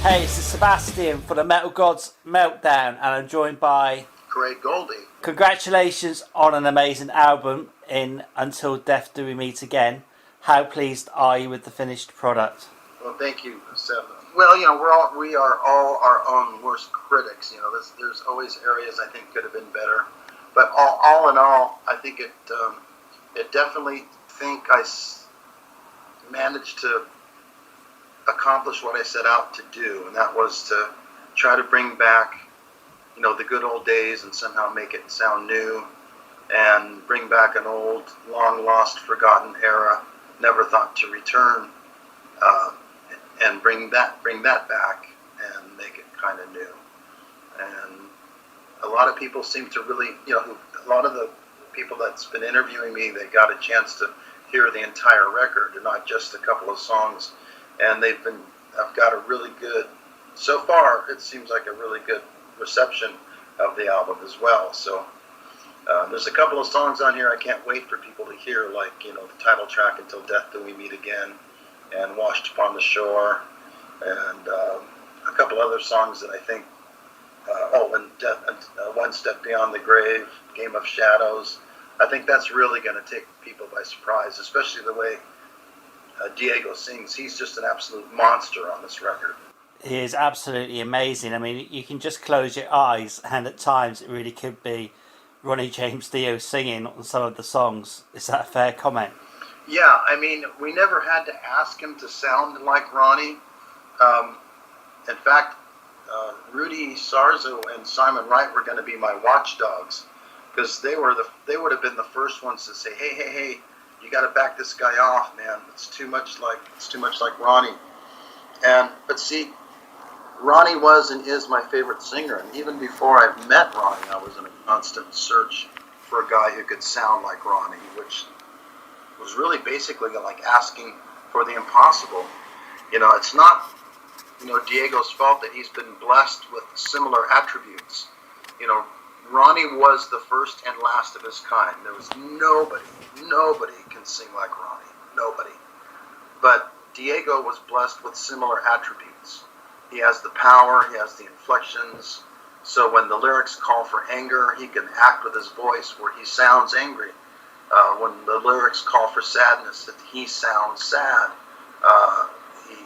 Hey, this is Sebastian for the Metal Gods Meltdown, and I'm joined by Great Goldy. Congratulations on an amazing album in Until Death Do We Meet Again. How pleased are you with the finished product? Well, thank you, Seb. Well, we are all our own worst critics. There's always areas I think could have been better, but all in all, I think it definitely think managed to accomplish what I set out to do, and that was to try to bring back, the good old days and somehow make it sound new, and bring back an old, long lost, forgotten era, never thought to return, and bring that back and make it kind of new. And a lot of people seem to really, a lot of the people that's been interviewing me, they got a chance to hear the entire record and not just a couple of songs. And I've got a really good, so far, it seems like a really good reception of the album as well. So there's a couple of songs on here I can't wait for people to hear, like, the title track, Until Death Do We Meet Again, and Washed Upon the Shore, and a couple other songs that I think, One Step Beyond the Grave, Game of Shadows. I think that's really going to take people by surprise, especially the way Diego sings. He's just an absolute monster on this record. He is absolutely amazing. I mean, you can just close your eyes, and at times it really could be Ronnie James Dio singing on some of the songs. Is that a fair comment? Yeah, I mean, we never had to ask him to sound like Ronnie. In fact, Rudy Sarzo and Simon Wright were going to be my watchdogs, because they would have been the first ones to say, hey, you got to back this guy off, man. It's too much like Ronnie. But see, Ronnie was and is my favorite singer, and even before I met Ronnie, I was in a constant search for a guy who could sound like Ronnie, which was really basically like asking for the impossible. It's not, Diego's fault that he's been blessed with similar attributes. Ronnie was the first and last of his kind. There was nobody can sing like Ronnie. Nobody. But Diego was blessed with similar attributes. He has the power, he has the inflections. So when the lyrics call for anger, he can act with his voice where he sounds angry. When the lyrics call for sadness, that he sounds sad.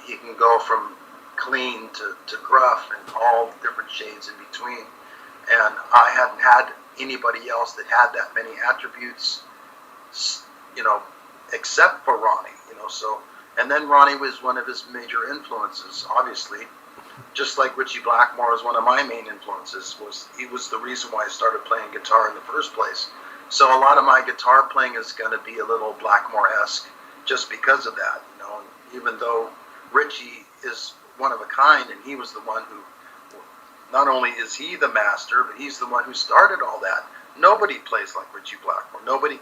He can go from clean to gruff and all different shades in between. And I hadn't had anybody else that had that many attributes, except for Ronnie, so. And then Ronnie was one of his major influences, obviously. Just like Ritchie Blackmore is one of my main influences. He was the reason why I started playing guitar in the first place. So a lot of my guitar playing is going to be a little Blackmore-esque just because of that, even though Ritchie is one of a kind, and he was the one who, not only is he the master, but he's the one who started all that. Nobody plays like Ritchie Blackmore. Nobody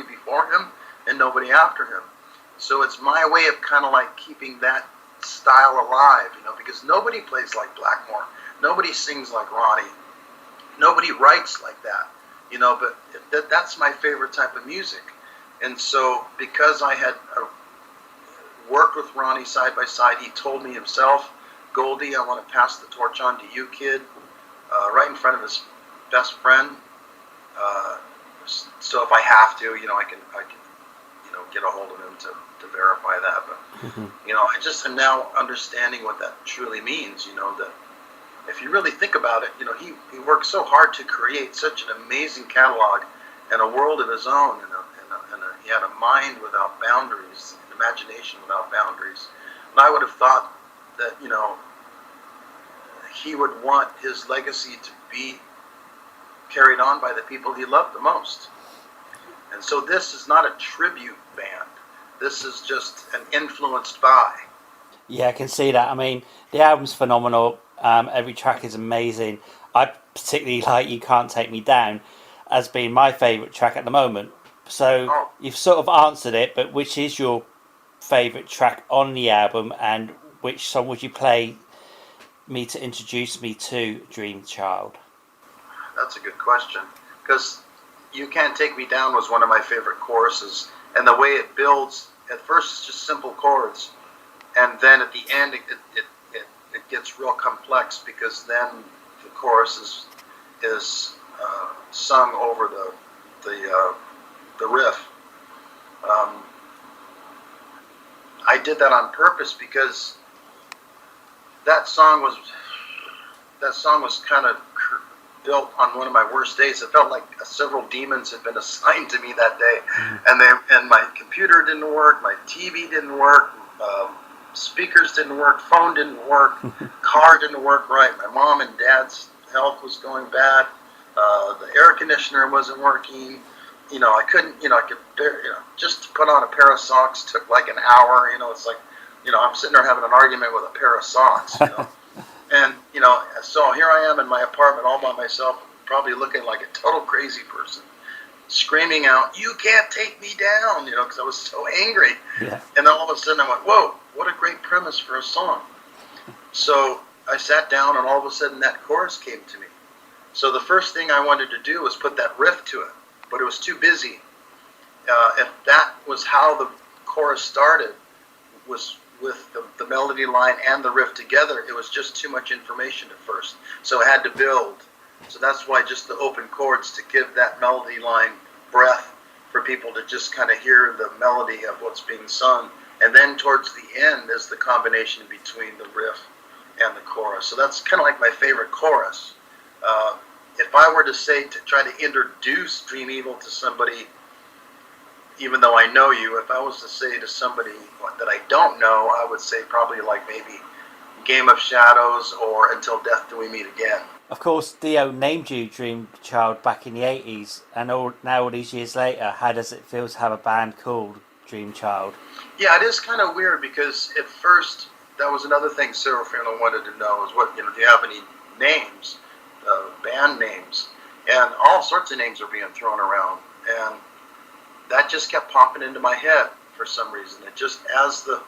before him, and nobody after him. So it's my way of kind of like keeping that style alive, because nobody plays like Blackmore. Nobody sings like Ronnie. Nobody writes like that, but that's my favorite type of music. And so because I had worked with Ronnie side by side, he told me himself, Goldy, I want to pass the torch on to you, kid, right in front of his best friend. So if I have to, I can get a hold of him to verify that. But I just am now understanding what that truly means. That if you really think about it, he worked so hard to create such an amazing catalog and a world of his own, and he had a mind without boundaries, an imagination without boundaries. And I would have thought that he would want his legacy to be carried on by the people he loved the most. And so this is not a tribute band. This is just an influenced by. Yeah, I can see that. I mean, the album's phenomenal. Every track is amazing. I particularly like You Can't Take Me Down as being my favourite track at the moment. So You've sort of answered it, but which is your favourite track on the album, and which song would you play me to introduce me to Dream Child? That's a good question, because You Can't Take Me Down was one of my favorite choruses, and the way it builds, at first it's just simple chords, and then at the end it gets real complex, because then the chorus is sung over the riff. I did that on purpose because that song was kind of built on one of my worst days. It felt like several demons had been assigned to me that day, and my computer didn't work, my TV didn't work, speakers didn't work, phone didn't work, car didn't work right. My mom and dad's health was going bad. The air conditioner wasn't working. I couldn't. Just to put on a pair of socks took like an hour. It's like, I'm sitting there having an argument with a pair of socks. And, so here I am in my apartment all by myself, probably looking like a total crazy person, screaming out, "You can't take me down," because I was so angry. Yeah. And then all of a sudden I went, whoa, what a great premise for a song. So I sat down, and all of a sudden that chorus came to me. So the first thing I wanted to do was put that riff to it, but it was too busy. If that was how the chorus started, was with the melody line and the riff together, it was just too much information at first. So I had to build. So that's why just the open chords, to give that melody line breath for people to just kind of hear the melody of what's being sung. And then towards the end is the combination between the riff and the chorus. So that's kind of like my favorite chorus. If I were to try to introduce Dream Evil to somebody, even though I know you, if I was to say to somebody that I don't know, I would say probably like maybe Game of Shadows or Until Death Do We Meet Again. Of course, Dio named you Dream Child back in the 80s, and now all these years later, how does it feel to have a band called Dream Child? Yeah, it is kind of weird, because at first, that was another thing Serafino wanted to know, is what, do you have any names, band names? And all sorts of names are being thrown around, and that just kept popping into my head for some reason. It just, as the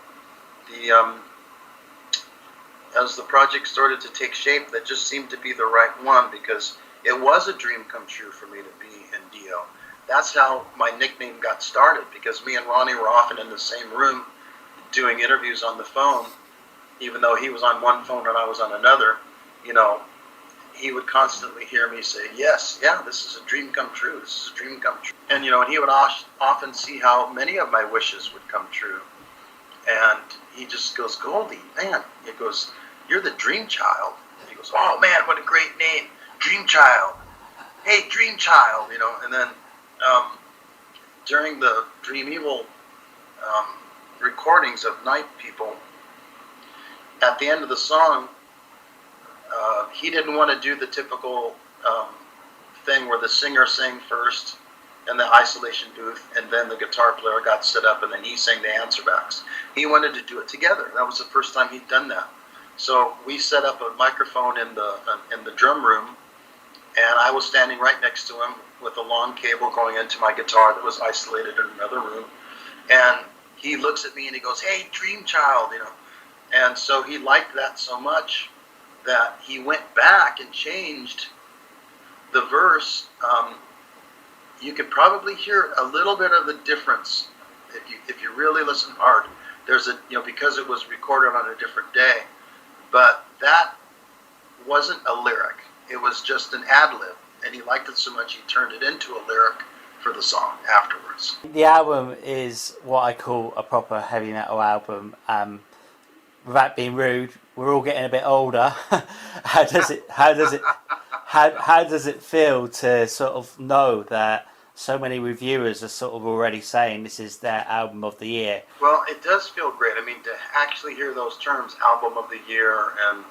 project started to take shape, that just seemed to be the right one, because it was a dream come true for me to be in Dio. That's how my nickname got started, because me and Ronnie were often in the same room doing interviews on the phone, even though he was on one phone and I was on another. He would constantly hear me say, "Yes, yeah, this is a dream come true. This is a dream come true." And and he would often see how many of my wishes would come true. And he just goes, "Goldy, man," he goes, "you're the dream child." He goes, "Oh man, what a great name, Dream Child. Hey, Dream Child," And then during the Dream Evil recordings of Night People, at the end of the song, he didn't want to do the typical thing where the singer sang first in the isolation booth, and then the guitar player got set up, and then he sang the answer backs. He wanted to do it together. That was the first time he'd done that. So we set up a microphone in the drum room, and I was standing right next to him with a long cable going into my guitar that was isolated in another room. And he looks at me and he goes, "Hey, Dream Child," And so he liked that so much that he went back and changed the verse. You could probably hear a little bit of the difference if you really listen hard. There's because it was recorded on a different day, but that wasn't a lyric. It was just an ad-lib, and he liked it so much he turned it into a lyric for the song afterwards. The album is what I call a proper heavy metal album. Without being rude, we're all getting a bit older. How does it feel to sort of know that so many reviewers are sort of already saying this is their album of the year? Well, it does feel great. I mean, to actually hear those terms, album of the year, and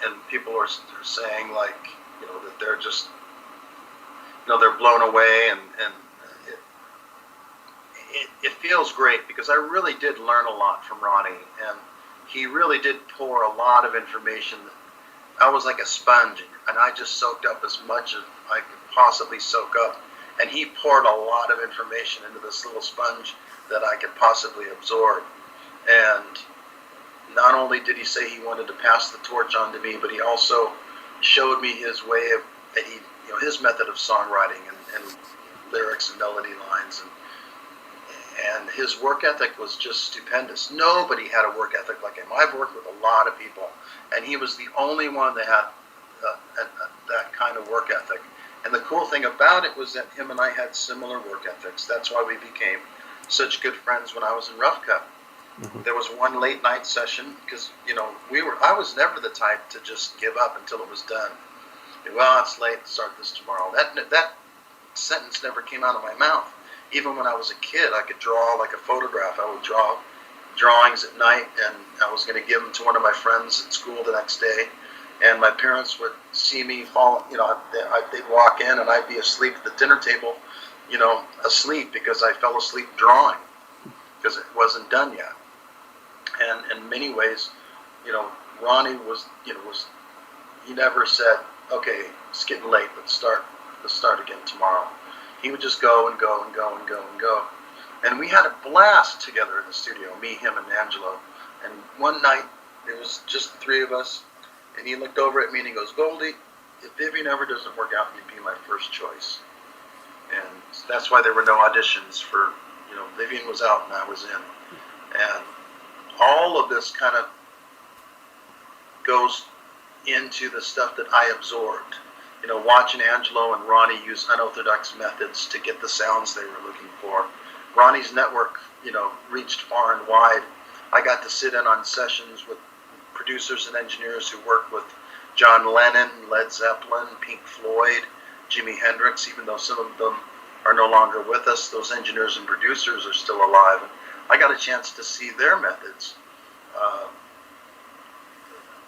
and people are saying that they're just they're blown away, and it feels great, because I really did learn a lot from Ronnie, and he really did pour a lot of information. I was like a sponge, and I just soaked up as much as I could possibly soak up. And he poured a lot of information into this little sponge that I could possibly absorb. And not only did he say he wanted to pass the torch on to me, but he also showed me his way of his method of songwriting and lyrics and melody lines. and his work ethic was just stupendous. Nobody had a work ethic like him. I've worked with a lot of people, and he was the only one that had that kind of work ethic. And the cool thing about it was that him and I had similar work ethics. That's why we became such good friends when I was in Rough Cut. Mm-hmm. There was one late night session because, you know, I was never the type to just give up until it was done. Well, it's late, start this tomorrow. That sentence never came out of my mouth. Even when I was a kid, I could draw like a photograph. I would draw drawings at night, and I was going to give them to one of my friends at school the next day. And my parents would see me fall, you know, they'd walk in and I'd be asleep at the dinner table, you know, asleep because I fell asleep drawing because it wasn't done yet. And in many ways, you know, Ronnie he never said, okay, it's getting late, let's start again tomorrow. He would just go and go and go and go and go. And we had a blast together in the studio, me, him, and Angelo. And one night, it was just the three of us, and he looked over at me and he goes, Goldy, if Vivian ever doesn't work out, you'd be my first choice. And that's why there were no auditions for, you know, Vivian was out and I was in. And all of this kind of goes into the stuff that I absorbed. You know, watching Angelo and Ronnie use unorthodox methods to get the sounds they were looking for. Ronnie's network, you know, reached far and wide. I got to sit in on sessions with producers and engineers who worked with John Lennon, Led Zeppelin, Pink Floyd, Jimi Hendrix, even though some of them are no longer with us. Those engineers and producers are still alive. And I got a chance to see their methods.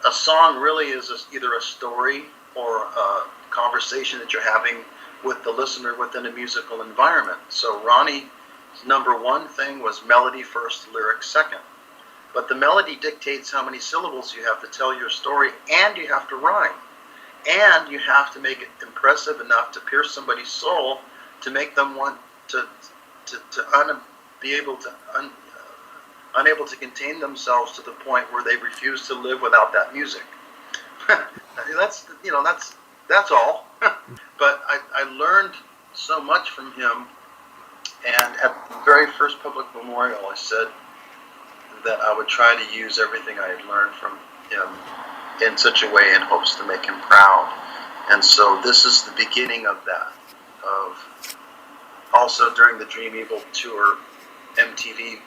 A song really is either a story or a conversation that you're having with the listener within a musical environment. So Ronnie's number one thing was melody first, lyrics second. But the melody dictates how many syllables you have to tell your story, and you have to rhyme. And you have to make it impressive enough to pierce somebody's soul to make them want unable to contain themselves to the point where they refuse to live without that music. That's all. But I learned so much from him, and at the very first public memorial, I said that I would try to use everything I had learned from him in such a way in hopes to make him proud. And so this is the beginning of that. Also during the Dream Evil tour, MTV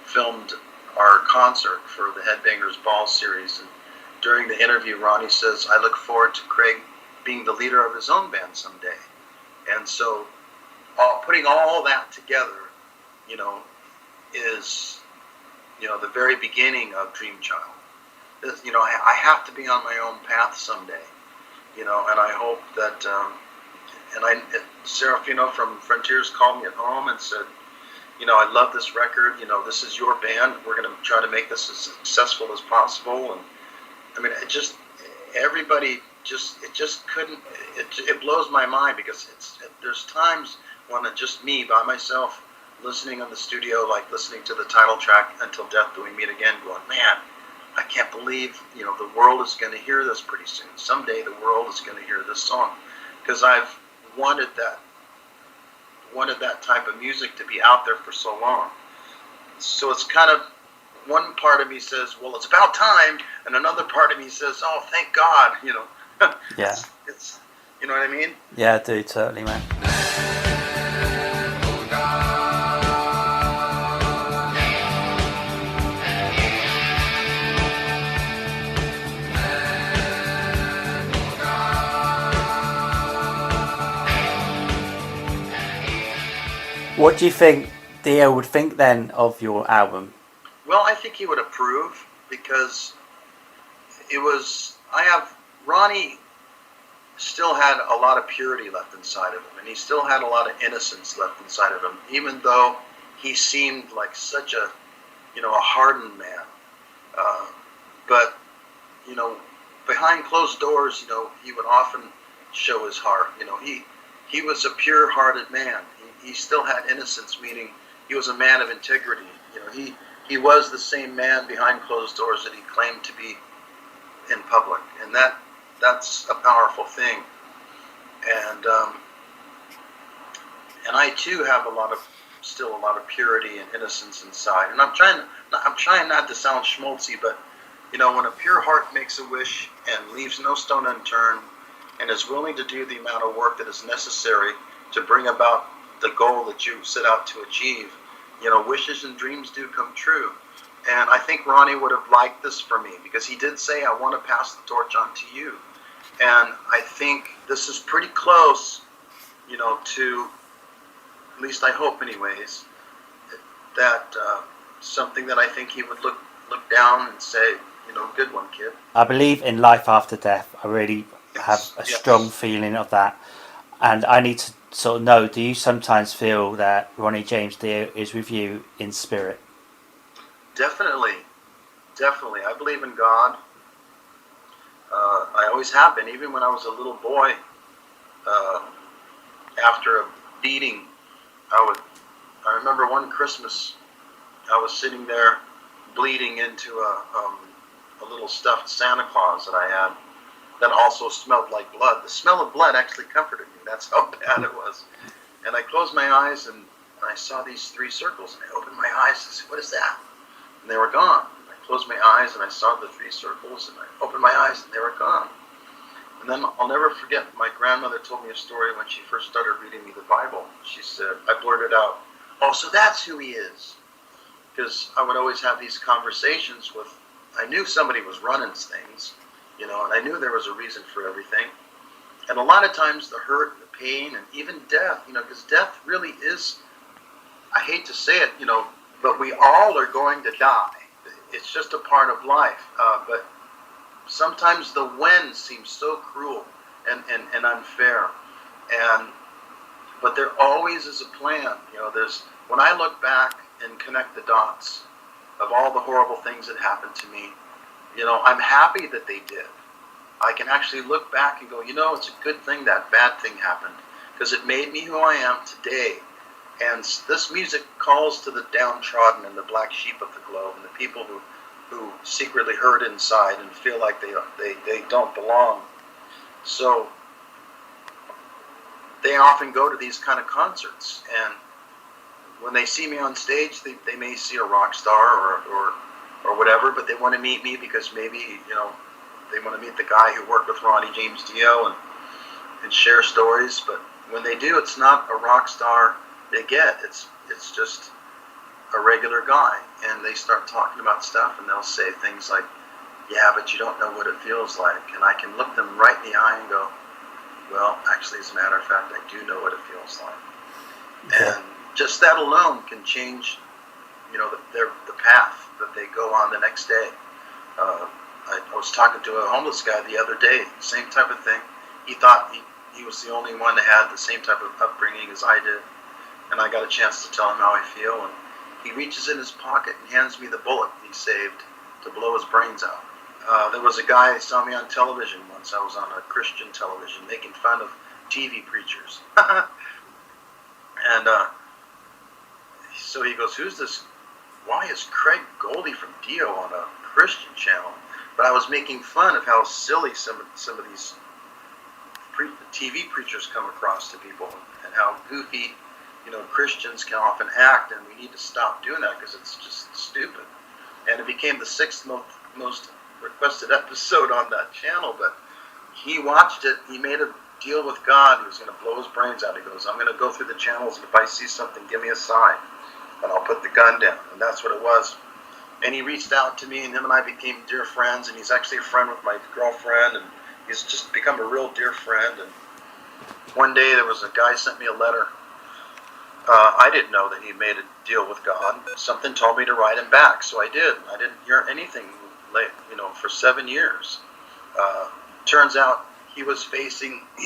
filmed our concert for the Headbangers Ball series. And during the interview, Ronnie says, I look forward to Craig being the leader of his own band someday. And so putting all that together, you know, is, you know, the very beginning of Dream Child. You know, I have to be on my own path someday, you know, and I hope that, Serafino from Frontiers called me at home and said, you know, I love this record, you know, this is your band, we're going to try to make this as successful as possible. And I mean, it just couldn't, it blows my mind because there's times when it's just me by myself listening on the studio, like listening to the title track, Until Death Do We Meet Again, going, man, I can't believe, you know, the world is going to hear this pretty soon. Someday the world is going to hear this song, because I've wanted that type of music to be out there for so long. So it's kind of, one part of me says, well, it's about time, and another part of me says, oh, thank God, you know. Yeah. It's, you know what I mean? Yeah, I do, totally, man. What do you think Dio would think then of your album? Well, I think he would approve, because Ronnie still had a lot of purity left inside of him, and he still had a lot of innocence left inside of him, even though he seemed like such a, you know, a hardened man. But, you know, behind closed doors, you know, he would often show his heart. You know, he was a pure-hearted man. He still had innocence, meaning he was a man of integrity. You know, he was the same man behind closed doors that he claimed to be in public, and that's a powerful thing. And I too have a lot of still a lot of purity and innocence inside. And I'm trying not to sound schmaltzy, but when a pure heart makes a wish and leaves no stone unturned, and is willing to do the amount of work that is necessary to bring about the goal that you set out to achieve, wishes and dreams do come true. And I think Ronnie would have liked this for me, because he did say, I want to pass the torch on to you. And I think this is pretty close, to, at least I hope anyways, that something that I think he would look down and say, good one, kid. I believe in life after death. I really have a strong feeling of that. And I need to sort of know, do you sometimes feel that Ronnie James Dio is with you in spirit? Definitely. I believe in God. I always have been, even when I was a little boy. After a beating, I remember one Christmas, I was sitting there bleeding into a little stuffed Santa Claus that I had that also smelled like blood. The smell of blood actually comforted me. That's how bad it was. And I closed my eyes and I saw these 3 circles, and I opened my eyes and said, what is that? And they were gone. I closed my eyes and I saw the 3 circles, and I opened my eyes and they were gone. And then I'll never forget, my grandmother told me a story when she first started reading me the Bible. She said, I blurted out, oh, so that's who he is. Because I would always have these conversations with, I knew somebody was running things, and I knew there was a reason for everything. And a lot of times the hurt, the pain, and even death, because death really is, I hate to say it, but we all are going to die. It's just a part of life. But sometimes the when seems so cruel and unfair. But there always is a plan. When I look back and connect the dots of all the horrible things that happened to me, I'm happy that they did. I can actually look back and go, it's a good thing that bad thing happened, because it made me who I am today. And this music calls to the downtrodden and the black sheep of the globe, and the people who secretly hurt inside and feel like they don't belong. So they often go to these kind of concerts, and when they see me on stage, they may see a rock star or whatever, but they want to meet me because maybe, they want to meet the guy who worked with Ronnie James Dio and share stories. But when they do, it's not a rock star they get. It's just a regular guy. And they start talking about stuff, and they'll say things like, yeah, but you don't know what it feels like. And I can look them right in the eye and go, well, actually, as a matter of fact, I do know what it feels like. Okay. And just that alone can change, the path that they go on the next day. I was talking to a homeless guy the other day, same type of thing. He thought he was the only one that had the same type of upbringing as I did. And I got a chance to tell him how I feel. And he reaches in his pocket and hands me the bullet he saved to blow his brains out. There was a guy who saw me on television once. I was on a Christian television making fun of TV preachers. And so he goes, who's this? Why is Craig Goldy from Dio on a Christian channel? But I was making fun of how silly some of these TV preachers come across to people, and how goofy, Christians can often act, and we need to stop doing that because it's just stupid. And it became the 6th most requested episode on that channel, but he watched it. He made a deal with God. He was going to blow his brains out. He goes, I'm going to go through the channels, and if I see something, give me a sign, and I'll put the gun down. And that's what it was. And he reached out to me, and him and I became dear friends, and he's actually a friend with my girlfriend, and he's just become a real dear friend. And one day there was a guy sent me a letter. I didn't know that he made a deal with God. Something told me to write him back, so I did. I didn't hear anything, for 7 years. Turns out he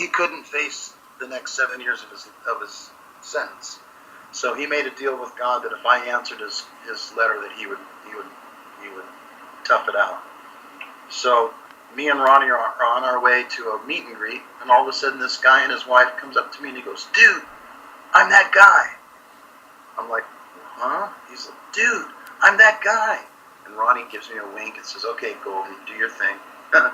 couldn't face the next 7 years of his sentence. So he made a deal with God that if I answered his letter, that he would tough it out. So me and Ronnie are on our way to a meet and greet, and all of a sudden this guy and his wife comes up to me and he goes, dude, I'm that guy. I'm like, huh? He's like, dude, I'm that guy. And Ronnie gives me a wink and says, okay, Goldy, do your thing. And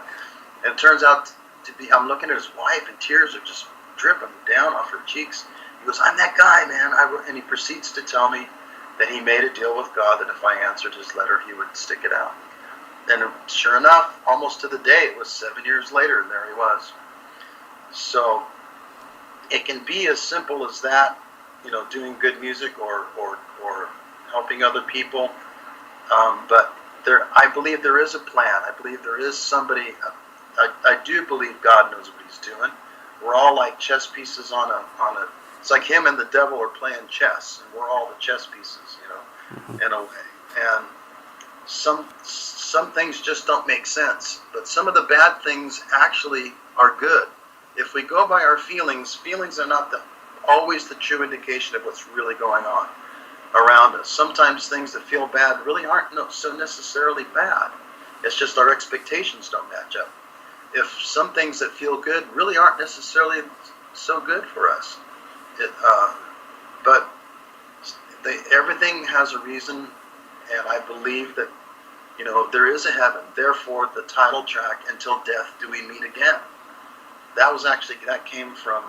it turns out to be, I'm looking at his wife and tears are just dripping down off her cheeks. He goes, I'm that guy, man. And he proceeds to tell me that he made a deal with God that if I answered his letter, he would stick it out. And sure enough, almost to the day, it was 7 years later, and there he was. So it can be as simple as that, doing good music or helping other people. But I believe there is a plan. I believe there is somebody. I do believe God knows what he's doing. We're all like chess pieces on a. It's like him and the devil are playing chess, and we're all the chess pieces, in a way. And some things just don't make sense. But some of the bad things actually are good. If we go by our feelings are not always the true indication of what's really going on around us. Sometimes things that feel bad really aren't so necessarily bad. It's just our expectations don't match up. If some things that feel good really aren't necessarily so good for us. But everything has a reason, and I believe that, there is a heaven. Therefore, the title track, Until Death Do We Meet Again, that came from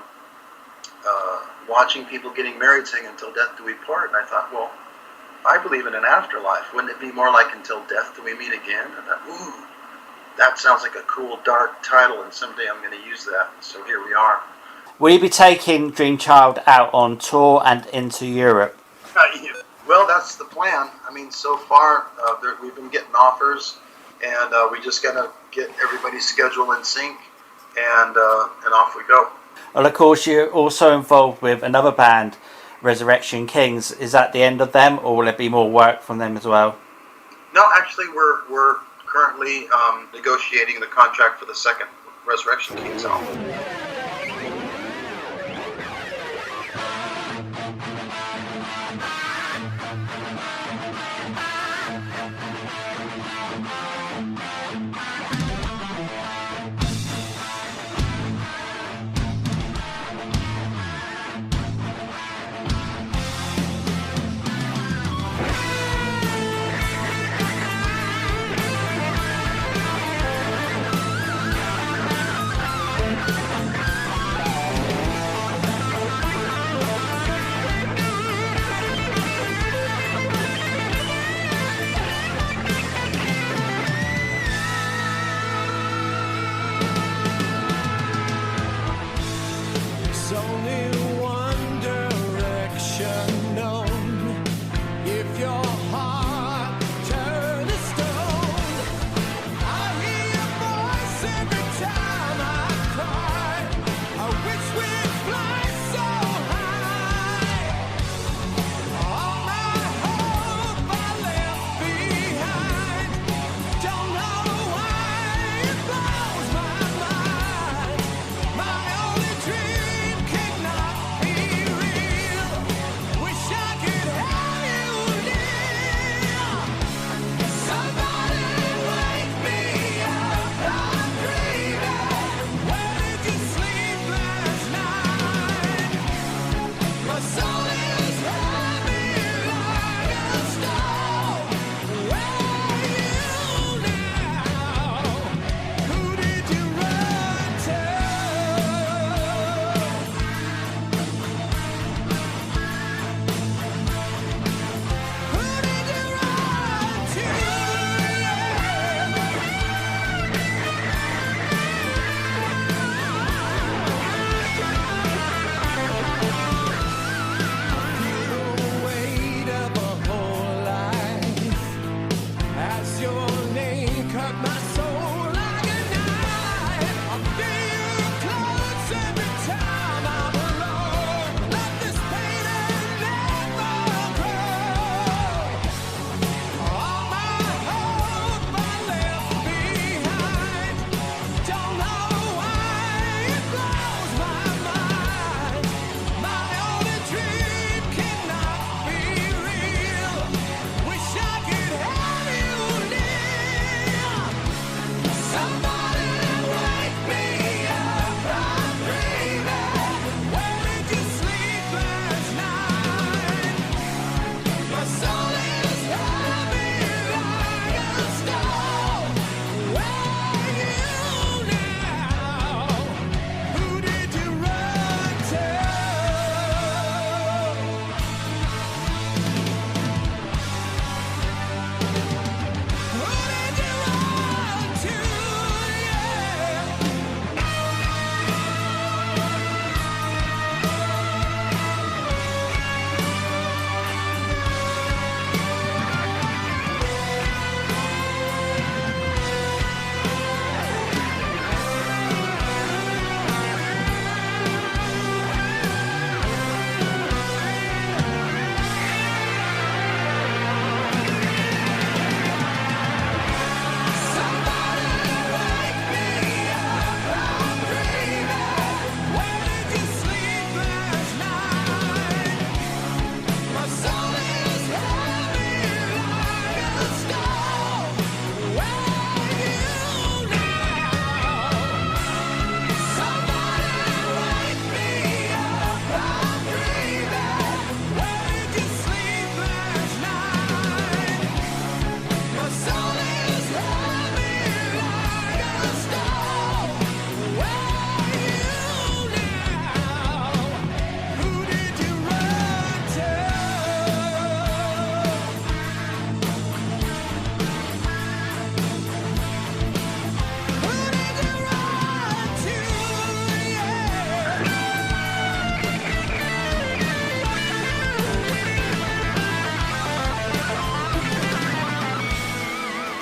watching people getting married saying, Until Death Do We Part. And I thought, well, I believe in an afterlife. Wouldn't it be more like Until Death Do We Meet Again? And I thought, ooh, that sounds like a cool, dark title, and someday I'm going to use that. So here we are. Will you be taking Dream Child out on tour and into Europe? Well, that's the plan. I mean, so far, we've been getting offers, and we just got to get everybody's schedule in sync, and off we go. Well, of course, you're also involved with another band, Resurrection Kings. Is that the end of them, or will there be more work from them as well? No, actually, we're currently negotiating the contract for the second Resurrection Kings album.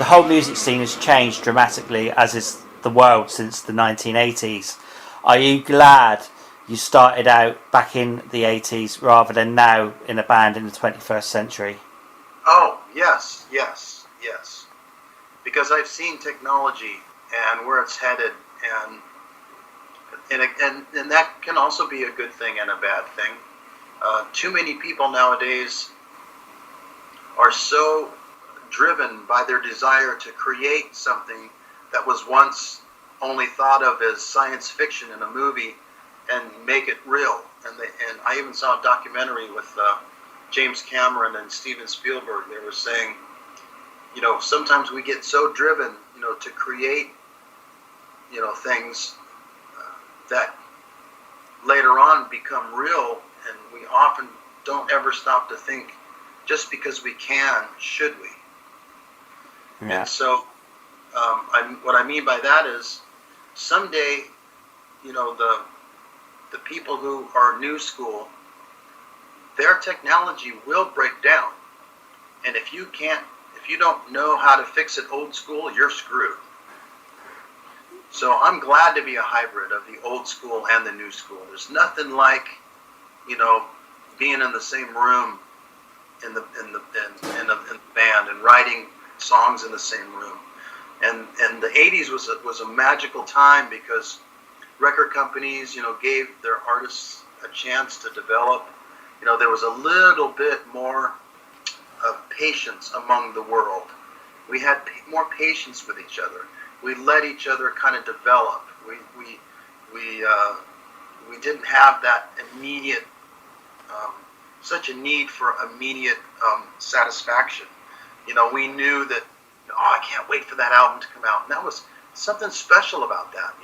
the whole music scene has changed dramatically, as is the world since the 1980s. Are you glad you started out back in the 80s rather than now in a band in the 21st century? Oh, yes, yes, yes. Because I've seen technology and where it's headed, and that can also be a good thing and a bad thing. Too many people nowadays are so driven by their desire to create something that was once only thought of as science fiction in a movie and make it real. And I even saw a documentary with James Cameron and Steven Spielberg. They were saying, sometimes we get so driven, to create, things that later on become real, and we often don't ever stop to think, just because we can, should we? Yeah. And so what I mean by that is someday, the people who are new school, their technology will break down. And if you don't know how to fix it old school, you're screwed. So I'm glad to be a hybrid of the old school and the new school. There's nothing like, being in the same room in the band and writing songs in the same room. And the 80s was a magical time because record companies, gave their artists a chance to develop. There was a little bit more of patience among the world. We had more patience with each other. We let each other kind of develop. We didn't have that immediate, such a need for immediate satisfaction. We knew that, I can't wait for that album to come out. And that was something special about that,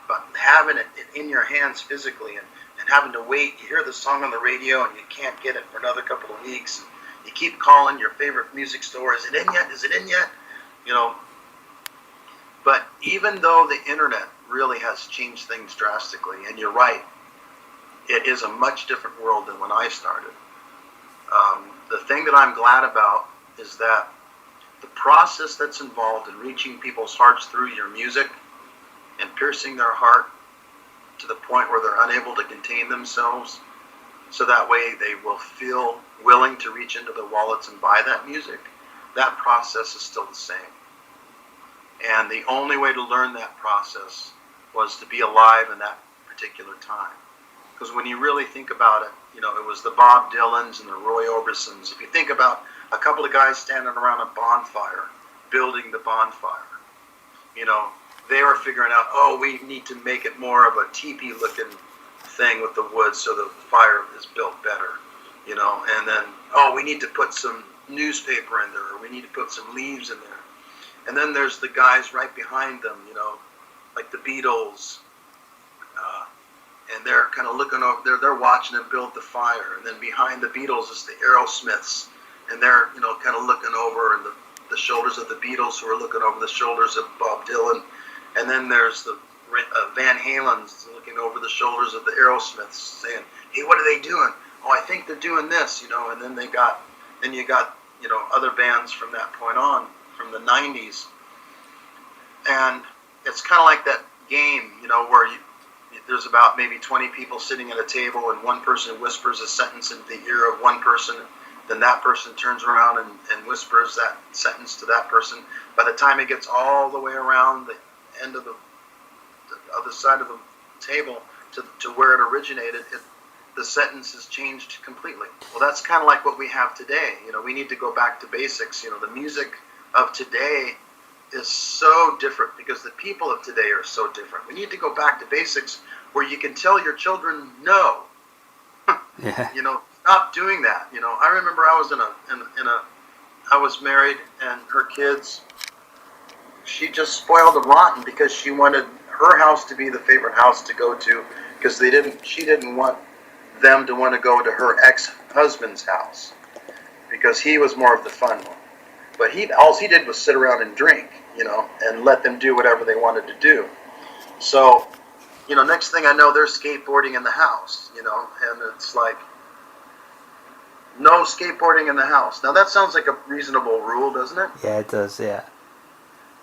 about having it in your hands physically and having to wait. You hear the song on the radio and you can't get it for another couple of weeks. You keep calling your favorite music store. Is it in yet? Is it in yet? But even though the internet really has changed things drastically, and you're right, it is a much different world than when I started. The thing that I'm glad about is that the process that's involved in reaching people's hearts through your music and piercing their heart to the point where they're unable to contain themselves, so that way they will feel willing to reach into their wallets and buy that music, that process is still the same. And the only way to learn that process was to be alive in that particular time. Because when you really think about it, it was the Bob Dylans and the Roy Orbisons. If you think about a couple of guys standing around a bonfire, building the bonfire, they were figuring out, we need to make it more of a teepee-looking thing with the wood so the fire is built better, and then, we need to put some newspaper in there, or we need to put some leaves in there. And then there's the guys right behind them, like the Beatles, and they're kind of looking over, they're watching them build the fire. And then behind the Beatles is the Aerosmiths, and they're, kind of looking over the shoulders of the Beatles, who are looking over the shoulders of Bob Dylan. And then there's the Van Halen's looking over the shoulders of the Aerosmiths, saying, hey, what are they doing? I think they're doing this, and then you got, other bands from that point on, from the 90s. And it's kind of like that game, where there's about maybe 20 people sitting at a table, and one person whispers a sentence into the ear of one person, then that person turns around and whispers that sentence to that person. By the time it gets all the way around the end of the other side of the table to where it originated, the sentence has changed completely. Well, that's kind of like what we have today. We need to go back to basics. The music of today is so different because the people of today are so different. We need to go back to basics where you can tell your children no. Yeah. Stop doing that. I remember I was I was married, and her kids, she just spoiled them rotten because she wanted her house to be the favorite house to go to, because she didn't want them to want to go to her ex-husband's house because he was more of the fun one. But all he did was sit around and drink, and let them do whatever they wanted to do. So, next thing I know, they're skateboarding in the house, and it's like, no skateboarding in the house. Now that sounds like a reasonable rule, doesn't it? Yeah, it does, yeah.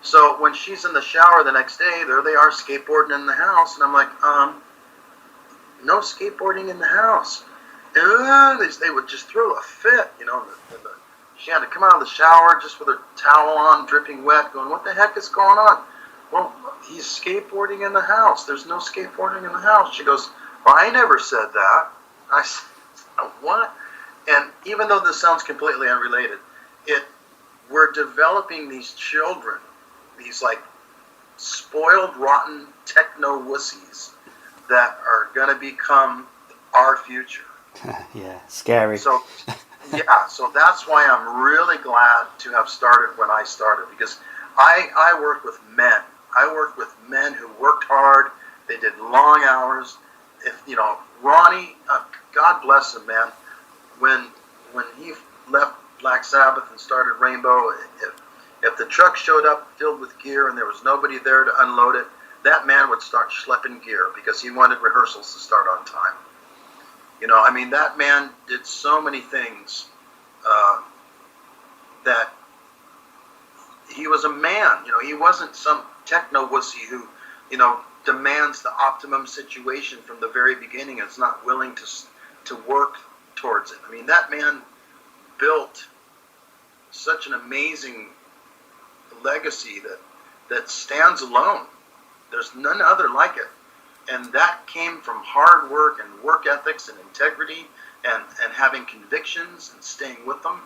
So when she's in the shower the next day, there they are skateboarding in the house, and I'm like, no skateboarding in the house. And they would just throw a fit, you know. She had to come out of the shower just with her towel on, dripping wet, going, what the heck is going on? Well, he's skateboarding in the house. There's no skateboarding in the house. She goes, well, I never said that. I said, what? And even though this sounds completely unrelated, we're developing these children, these like spoiled, rotten techno wussies that are going to become our future. Yeah, scary. So, yeah, so that's why I'm really glad to have started when I started, because I work with men. I work with men who worked hard. They did long hours. If you know, Ronnie, God bless him, man. When he left Black Sabbath and started Rainbow, if the truck showed up filled with gear and there was nobody there to unload it, that man would start schlepping gear because he wanted rehearsals to start on time. You know, I mean, that man did so many things that he was a man. You know, he wasn't some techno wussy who, you know, demands the optimum situation from the very beginning and is not willing to work towards it. I mean, that man built such an amazing legacy that stands alone. There's none other like it. And that came from hard work and work ethics and integrity and having convictions and staying with them.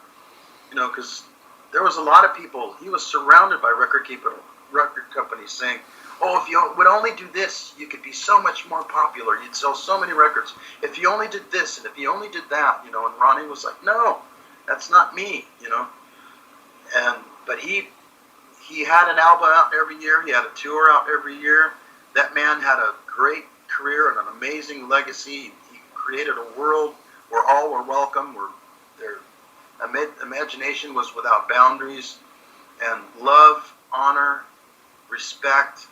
You know, because there was a lot of people, he was surrounded by record companies saying, oh, if you would only do this, you could be so much more popular. You'd sell so many records. If you only did this and if you only did that, you know, and Ronnie was like, no, that's not me, you know. But he had an album out every year. He had a tour out every year. That man had a great career and an amazing legacy. He created a world where all were welcome, where their imagination was without boundaries, and love, honor, respect,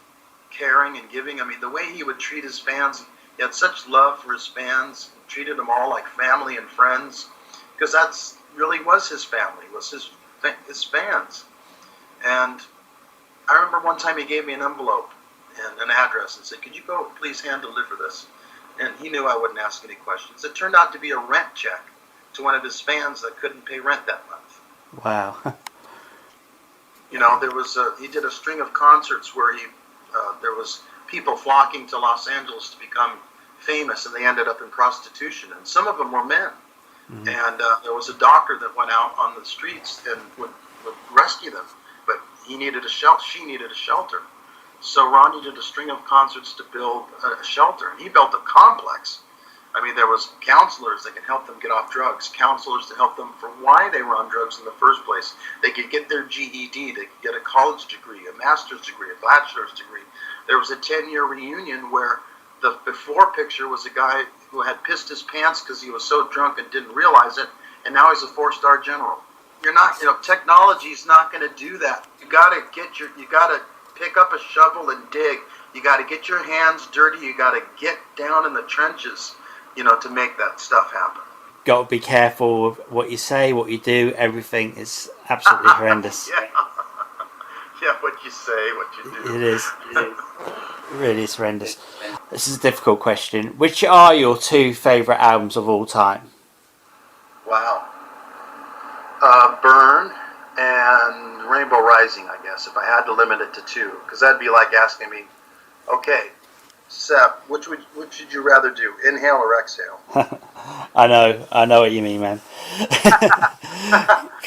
caring, and giving. I mean, the way he would treat his fans, he had such love for his fans, treated them all like family and friends, because that's really was his family, was his fans. And I remember one time he gave me an envelope and an address and said, could you go please hand deliver this? And he knew I wouldn't ask any questions. It turned out to be a rent check to one of his fans that couldn't pay rent that month. Wow. You know, he did a string of concerts where there was people flocking to Los Angeles to become famous, and they ended up in prostitution. And some of them were men. Mm-hmm. And there was a doctor that went out on the streets and would rescue them. But he needed a shelter. She needed a shelter. So Ronnie did a string of concerts to build a shelter. And he built a complex. I mean, there was counselors that could help them get off drugs, counselors to help them for why they were on drugs in the first place. They could get their GED, they could get a college degree, a master's degree, a bachelor's degree. There was a 10-year reunion where the before picture was a guy who had pissed his pants because he was so drunk and didn't realize it, and now he's a 4-star general. You're not, you know, technology's not going to do that. You got to pick up a shovel and dig. You got to get your hands dirty. You got to get down in the trenches, you know, to make that stuff happen. Got to be careful of what you say, what you do. Everything is absolutely horrendous. Yeah, what you say, what you do. It is. It really is horrendous. This is a difficult question. Which are your 2 favourite albums of all time? Wow. Burn and Rainbow Rising, I guess, if I had to limit it to 2. Because that'd be like asking me, okay, Seb, which would you rather do, inhale or exhale? I know what you mean, man.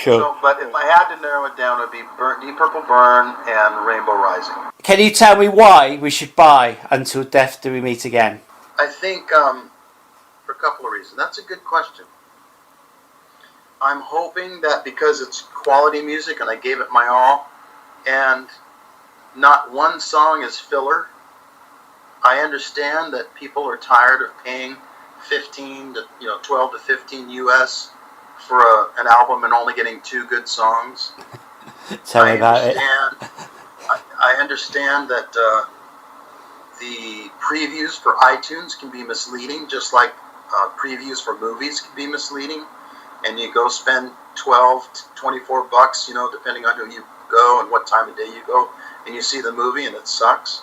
Cool. So, but if I had to narrow it down, it would be Deep Purple Burn and Rainbow Rising. Can you tell me why we should buy Until Death Do We Meet Again? I think for a couple of reasons. That's a good question. I'm hoping that because it's quality music and I gave it my all, and not one song is filler. I understand that people are tired of paying 12 to 15 US for an album and only getting 2 good songs. Tell me about it. I understand that the previews for iTunes can be misleading, just like previews for movies can be misleading. And you go spend $12 to $24, you know, depending on who you go and what time of day you go, and you see the movie and it sucks.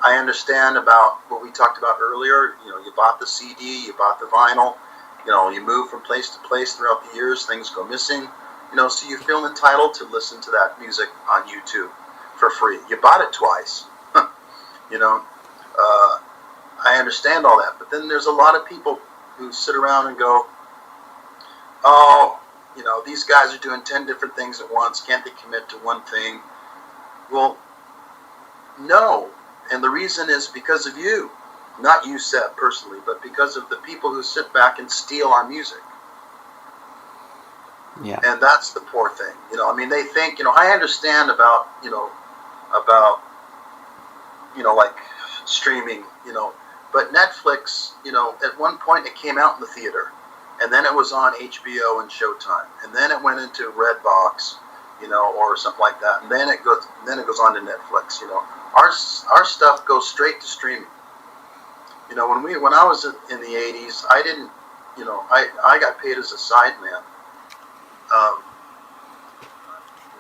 I understand about what we talked about earlier. You know, you bought the CD, you bought the vinyl. You know, you move from place to place throughout the years. Things go missing. You know, so you feel entitled to listen to that music on YouTube for free. You bought it twice. You know, I understand all that. But then there's a lot of people who sit around and go, oh, you know, these guys are doing 10 different things at once. Can't they commit to one thing? Well, no. And the reason is because of you. Not you, Seb, personally, but because of the people who sit back and steal our music. Yeah. And that's the poor thing. You know, I mean, they think, you know, I understand about, like streaming, you know, but Netflix, you know, at one point it came out in the theater, and then it was on HBO and Showtime, and then it went into Redbox, you know, or something like that, and then it goes on to Netflix. You know, our stuff goes straight to streaming. You know, when I was in the 80s, I didn't, you know, I got paid as a sideman.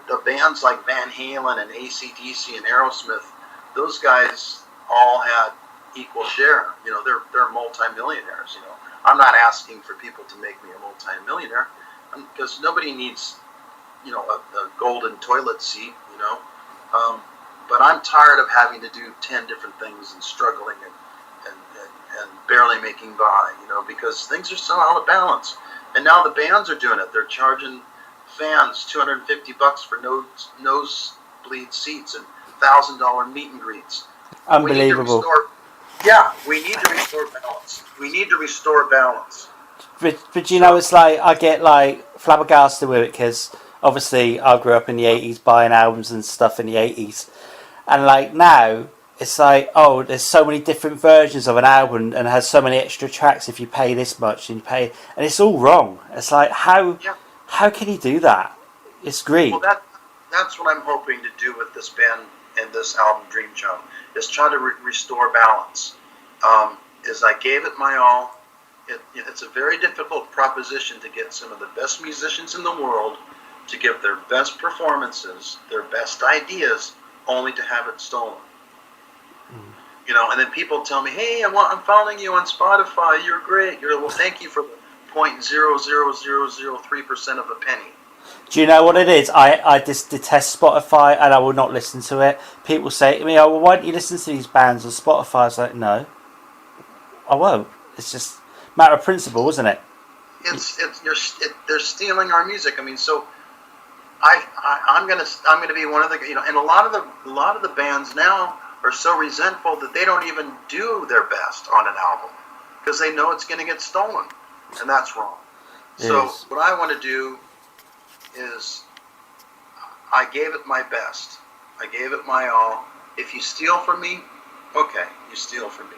The bands like Van Halen and AC/DC and Aerosmith, those guys all had equal share. You know, they're multimillionaires. You know, I'm not asking for people to make me a multimillionaire, because nobody needs, you know, a golden toilet seat. You know, but I'm tired of having to do 10 different things and struggling and barely making by. You know, because things are so out of balance. And now the bands are doing it. They're charging fans $250 for nosebleed seats and $1,000 meet and greets. Unbelievable. We need to restore balance. We need to restore balance. But you know, it's like I get like flabbergasted with it, because obviously I grew up in the 80s buying albums and stuff in the 80s, and like now it's like, oh, there's so many different versions of an album and it has so many extra tracks if you pay this much, and you pay, and it's all wrong. It's like, how can you do that? It's greed. Well, that's what I'm hoping to do with this band and this album, Dream Child, is try to restore balance. Is I gave it my all. It's a very difficult proposition to get some of the best musicians in the world to give their best performances, their best ideas, only to have it stolen. You know, and then people tell me, hey, I'm following you on Spotify. You're great. Well, thank you for the 0.00003% of a penny. Do you know what it is? I just detest Spotify, and I will not listen to it. People say to me, oh, well, why don't you listen to these bands on Spotify? I was like, no, I won't. It's just a matter of principle, isn't it? They're stealing our music. I mean, so I'm gonna be one of the, you know, and a lot of the bands now are so resentful that they don't even do their best on an album because they know it's going to get stolen, and that's wrong. So what I want to do is, I gave it my best. I gave it my all. If you steal from me, okay, you steal from me.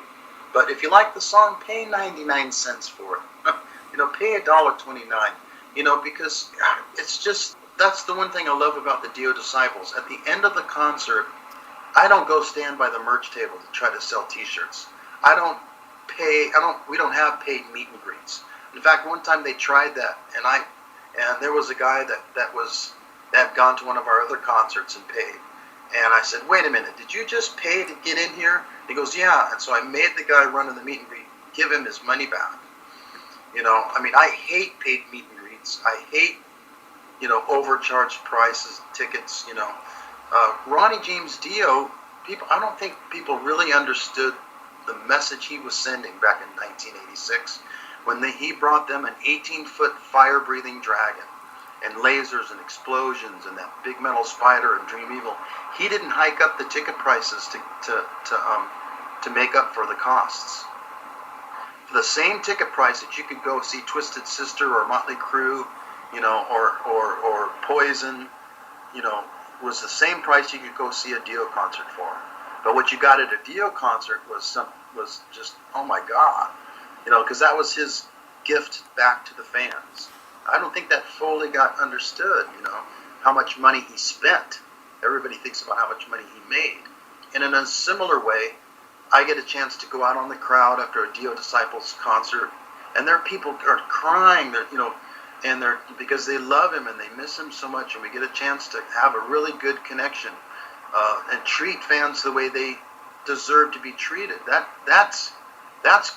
But if you like the song, pay 99 cents for it. You know, pay $1.29. You know, because it's just, that's the one thing I love about the Dio Disciples. At the end of the concert, I don't go stand by the merch table to try to sell T-shirts. We don't have paid meet and greets. In fact, one time they tried that, and there was a guy that had gone to one of our other concerts and paid. And I said, wait a minute, did you just pay to get in here? He goes, yeah. And so I made the guy running the meet and greet give him his money back. You know, I mean, I hate paid meet and greets. I hate, you know, overcharged prices, tickets, you know. Ronnie James Dio, I don't think people really understood the message he was sending back in 1986 when he brought them an 18-foot fire-breathing dragon and lasers and explosions and that big metal spider and Dream Evil. He didn't hike up the ticket prices to make up for the costs. For the same ticket price that you could go see Twisted Sister or Motley Crue, you know, or Poison, you know, was the same price you could go see a Dio concert for. But what you got at a Dio concert was just, oh my God, you know, because that was his gift back to the fans. I don't think that fully got understood, you know, how much money he spent. Everybody thinks about how much money he made. And in a similar way, I get a chance to go out on the crowd after a Dio Disciples concert, and there are people are crying, you know, and they're because they love him and they miss him so much, and we get a chance to have a really good connection. and treat fans the way they deserve to be treated. That's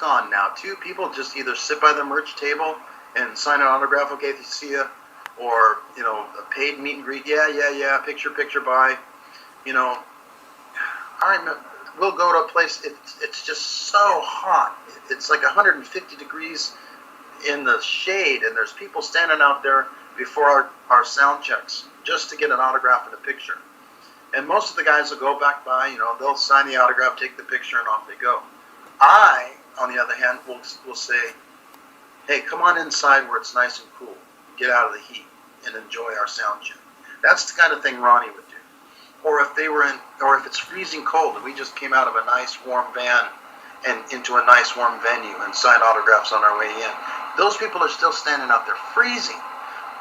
gone now too. People just either sit by the merch table and sign an autograph, okay, see ya, or a paid meet and greet, yeah, picture, bye. I remember we'll go to a place. It's just so hot. It's like 150 degrees in the shade, and there's people standing out there before our sound checks just to get an autograph and a picture. And most of the guys will go back by, they'll sign the autograph, take the picture, and off they go. I, on the other hand, will say, hey, come on inside where it's nice and cool. Get out of the heat and enjoy our sound check. That's the kind of thing Ronnie would do. Or if it's freezing cold and we just came out of a nice warm van and into a nice warm venue and signed autographs on our way in. Those people are still standing out there freezing.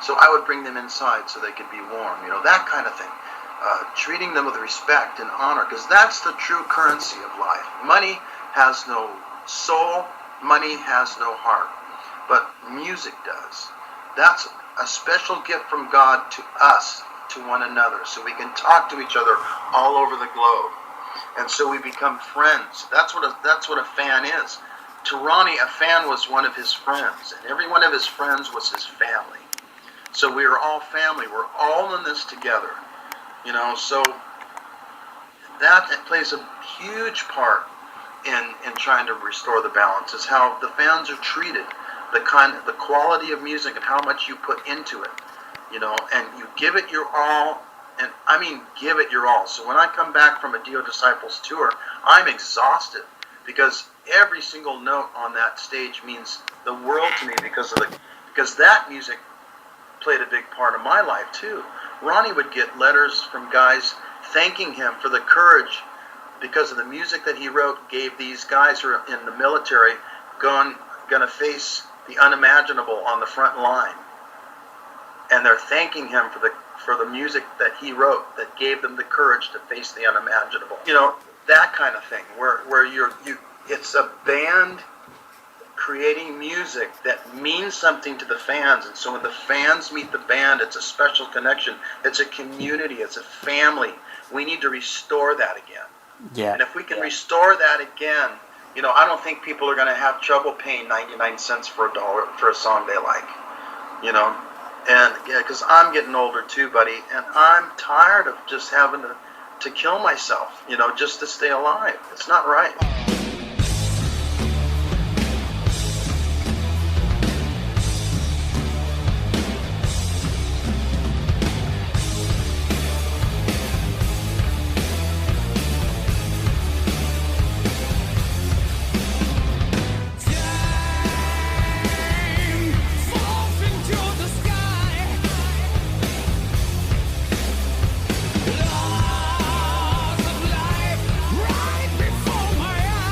So I would bring them inside so they could be warm, that kind of thing. Treating them with respect and honor, because that's the true currency of life. Money has no soul, money has no heart, but music does. That's a special gift from God to us, to one another, so we can talk to each other all over the globe. And so we become friends. That's what a fan is. To Ronnie, a fan was one of his friends, and every one of his friends was his family. So we are all family. We're all in this together. So that plays a huge part in trying to restore the balance, is how the fans are treated, the quality of music and how much you put into it, and you give it your all, and I mean give it your all. So when I come back from a Dio Disciples tour, I'm exhausted because every single note on that stage means the world to me because that music played a big part of my life too. Ronnie would get letters from guys thanking him for the courage, because of the music that he wrote gave these guys who are in the military going to face the unimaginable on the front line, and they're thanking him for the music that he wrote that gave them the courage to face the unimaginable. That kind of thing where it's a band creating music that means something to the fans. And so when the fans meet the band, it's a special connection. It's a community. It's a family. We need to restore that again. Yeah. And if we can restore that again, I don't think people are going to have trouble paying 99 cents for $1 for a song they like. And because I'm getting older too, buddy, and I'm tired of just having to kill myself, just to stay alive. It's not right. Right before my eyes.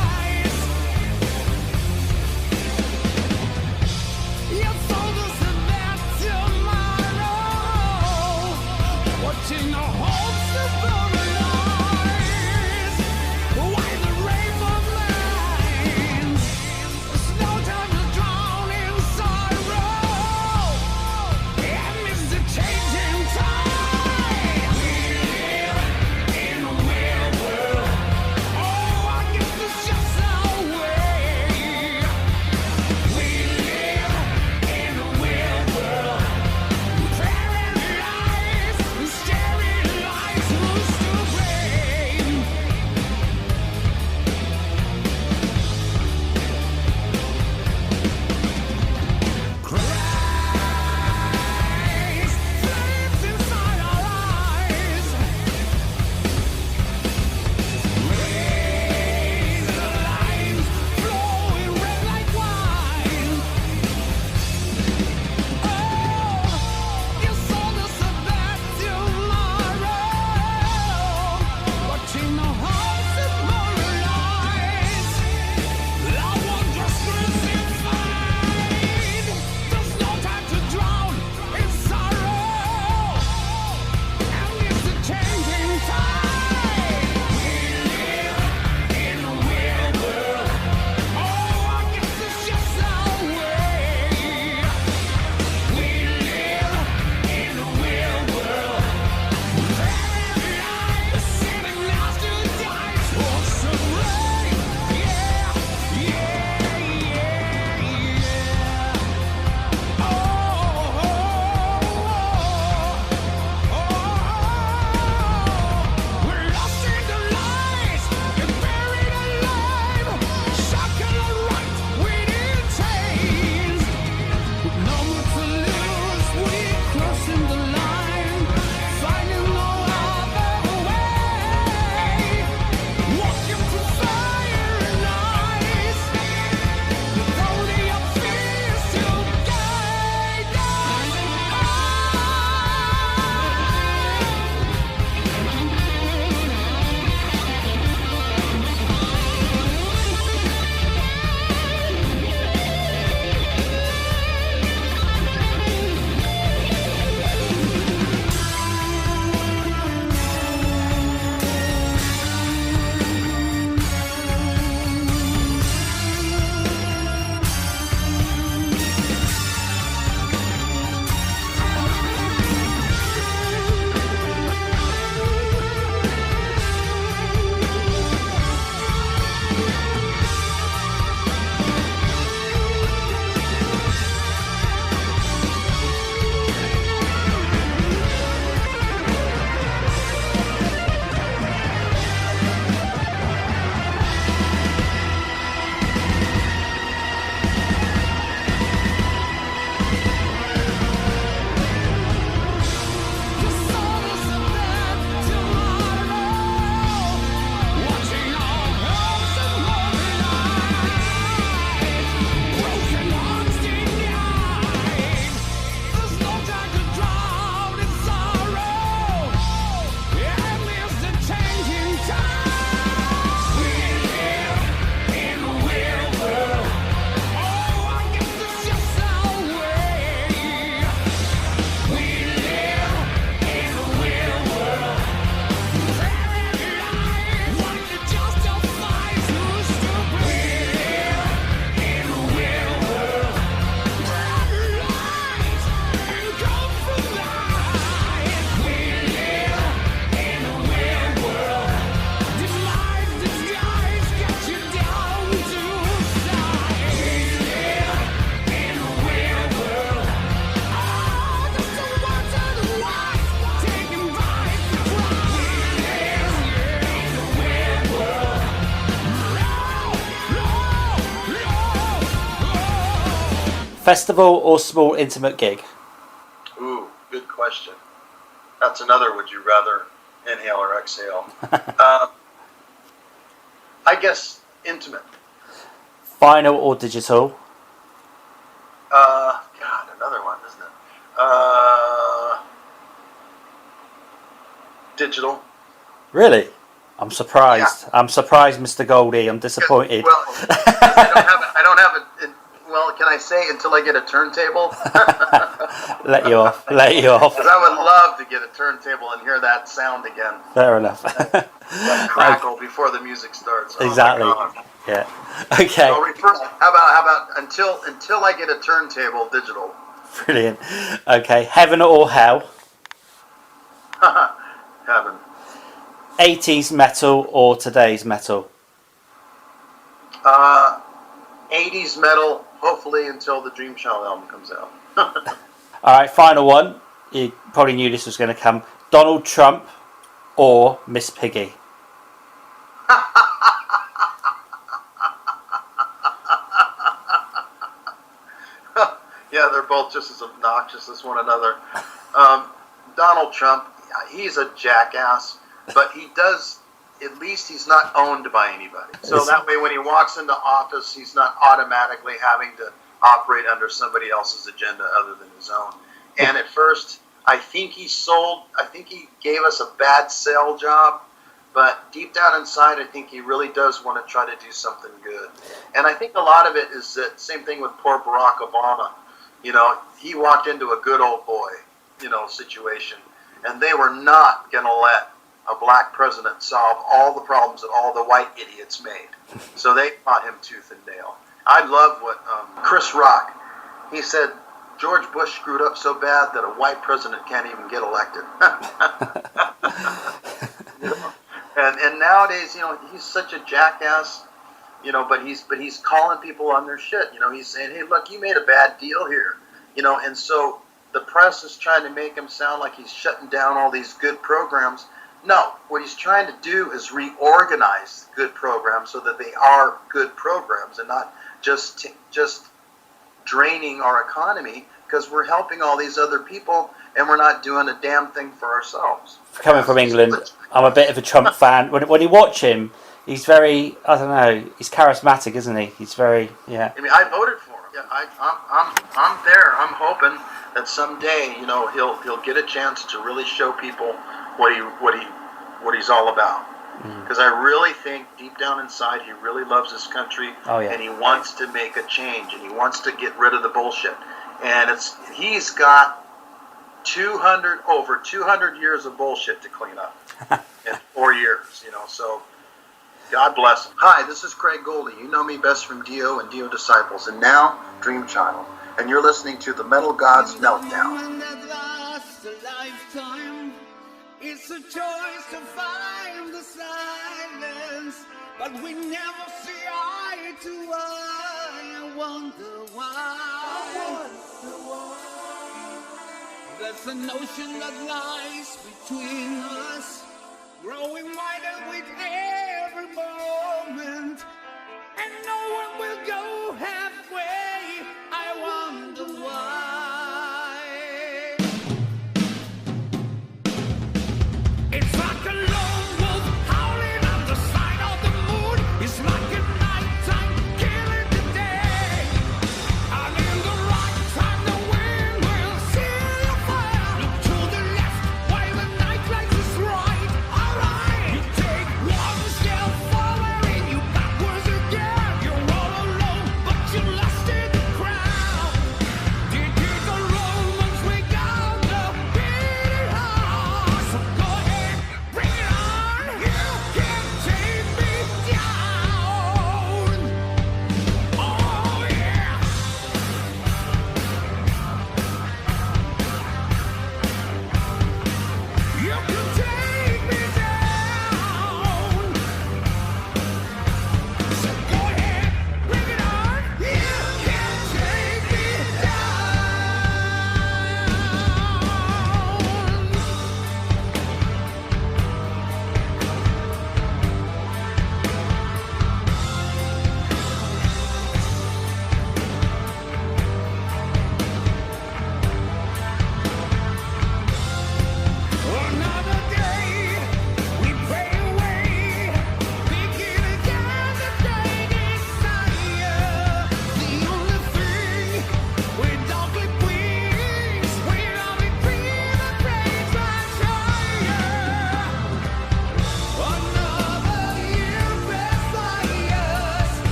Festival or small intimate gig? Ooh, good question. That's another would you rather, inhale or exhale. I guess intimate. Vinyl or digital? God, another one, isn't it? Digital. Really? I'm surprised. Yeah. I'm surprised, Mr. Goldy. I'm disappointed. Well, I don't have it. Well, can I say until I get a turntable? Let you off. Let you off. Because I would love to get a turntable and hear that sound again. Fair enough. That crackle before the music starts. Oh Exactly. my God. Yeah. Okay. So how about until I get a turntable, digital. Brilliant. Okay. Heaven or hell? Heaven. 80s metal or today's metal? 80s metal, hopefully until the Dream Child album comes out. All right. Final one. You probably knew this was going to come. Donald Trump or Miss Piggy? Yeah, they're both just as obnoxious as one another. Donald Trump, he's a jackass, but he does, at least he's not owned by anybody. So that way when he walks into office, he's not automatically having to operate under somebody else's agenda other than his own. And at first, I think he gave us a bad sale job, but deep down inside, I think he really does want to try to do something good. And I think a lot of it is that same thing with poor Barack Obama. You know, he walked into a good old boy, situation, and they were not going to let a black president solve all the problems that all the white idiots made. So they fought him tooth and nail. I love what Chris Rock, he said, George Bush screwed up so bad that a white president can't even get elected. And nowadays, he's such a jackass, but he's calling people on their shit. He's saying, hey, look, you made a bad deal here, and so the press is trying to make him sound like he's shutting down all these good programs. No, what he's trying to do is reorganize good programs so that they are good programs and not just draining our economy, because we're helping all these other people and we're not doing a damn thing for ourselves. Coming from England, I'm a bit of a Trump fan. When you watch him, he's very, I don't know, he's charismatic, isn't he? He's very, yeah. I mean, I voted for him. Yeah, I'm there. I'm hoping that someday, he'll get a chance to really show people what he's all about. Because I really think deep down inside he really loves his country. Oh, yeah. And he wants to make a change and he wants to get rid of the bullshit. And he's got over 200 years of bullshit to clean up in 4 years, so God bless him. Hi, this is Craig Goldy. You know me best from Dio and Dio Disciples, and now Dream Child. And you're listening to the Metal Gods Meltdown. It's a choice to find the silence, but we never see eye to eye. I wonder why. There's an ocean that lies between us, growing wider with every moment, and no one will go halfway. I wonder why.